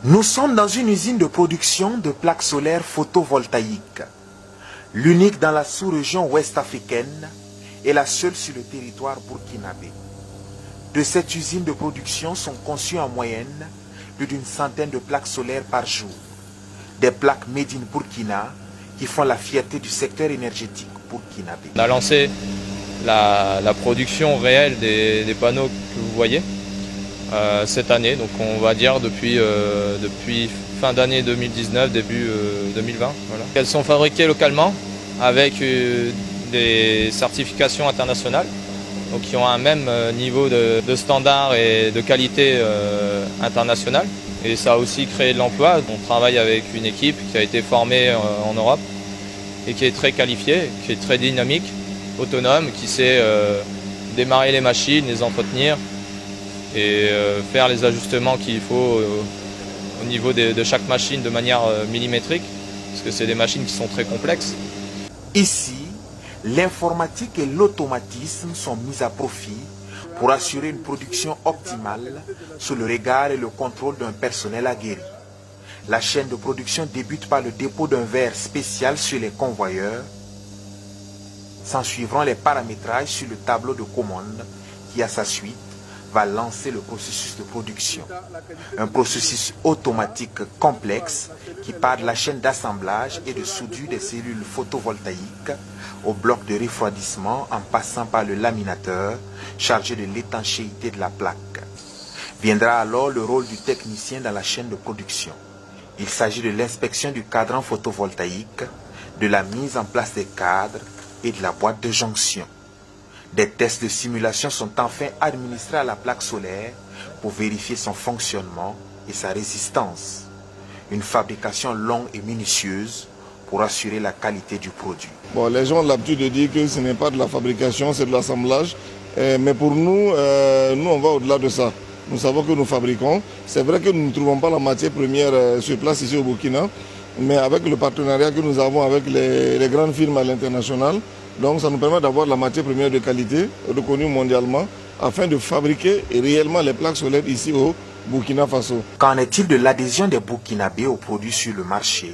Nous sommes dans une usine de production de plaques solaires photovoltaïques, l'unique dans la sous-région ouest africaine et la seule sur le territoire burkinabé. De cette usine de production sont conçues en moyenne plus d'une centaine de plaques solaires par jour. Des plaques made in Burkina qui font la fierté du secteur énergétique burkinabé. On a lancé la production réelle des panneaux que vous voyez cette année, donc on va dire depuis fin d'année 2019, début 2020. Voilà. Elles sont fabriquées localement avec des certifications internationales, donc qui ont un même niveau de standard et de qualité internationale. Et ça a aussi créé de l'emploi. On travaille avec une équipe qui a été formée en Europe et qui est très qualifiée, qui est très dynamique, autonome, qui sait démarrer les machines, les entretenir et faire les ajustements qu'il faut au niveau de chaque machine de manière millimétrique, parce que c'est des machines qui sont très complexes. Ici, l'informatique et l'automatisme sont mis à profit pour assurer une production optimale sous le regard et le contrôle d'un personnel aguerri. La chaîne de production débute par le dépôt d'un verre spécial sur les convoyeurs. S'en suivront les paramétrages sur le tableau de commande qui, à sa suite, va lancer le processus de production. Un processus automatique complexe qui part de la chaîne d'assemblage et de soudure des cellules photovoltaïques au bloc de refroidissement en passant par le laminateur chargé de l'étanchéité de la plaque. Viendra alors le rôle du technicien dans la chaîne de production. Il s'agit de l'inspection du cadran photovoltaïque, de la mise en place des cadres et de la boîte de jonction. Des tests de simulation sont enfin administrés à la plaque solaire pour vérifier son fonctionnement et sa résistance. Une fabrication longue et minutieuse pour assurer la qualité du produit. Bon, les gens ont l'habitude de dire que ce n'est pas de la fabrication, c'est de l'assemblage. Mais pour nous, on va au-delà de ça. Nous savons que nous fabriquons. C'est vrai que nous ne trouvons pas la matière première sur place ici au Burkina, mais avec le partenariat que nous avons avec les grandes firmes à l'international, donc ça nous permet d'avoir la matière première de qualité, reconnue mondialement, afin de fabriquer réellement les plaques solaires ici au Burkina Faso. Qu'en est-il de l'adhésion des Burkinabés aux produits sur le marché?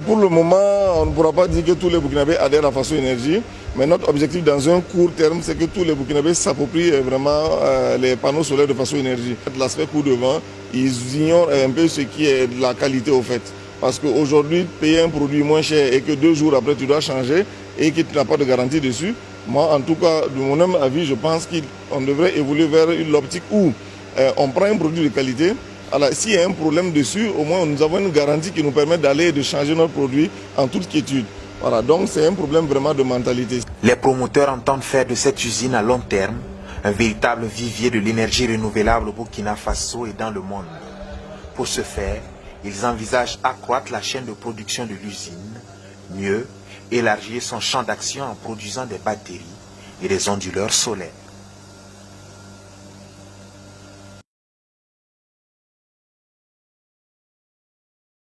Pour le moment, on ne pourra pas dire que tous les Burkinabés adhèrent à Faso Énergie, mais notre objectif dans un court terme, c'est que tous les Burkinabés s'approprient vraiment les panneaux solaires de Faso Énergie. L'aspect coup de vent, ils ignorent un peu ce qui est de la qualité au fait. Parce qu'aujourd'hui, payer un produit moins cher et que 2 jours après tu dois changer et que tu n'as pas de garantie dessus, moi en tout cas, de mon même avis, je pense qu'on devrait évoluer vers l'optique où on prend un produit de qualité. Alors s'il y a un problème dessus, au moins nous avons une garantie qui nous permet d'aller et de changer notre produit en toute quiétude. Voilà, donc c'est un problème vraiment de mentalité. Les promoteurs entendent faire de cette usine à long terme un véritable vivier de l'énergie renouvelable au Burkina Faso et dans le monde. Pour ce faire, ils envisagent accroître la chaîne de production de l'usine, mieux élargir son champ d'action en produisant des batteries et des onduleurs solaires.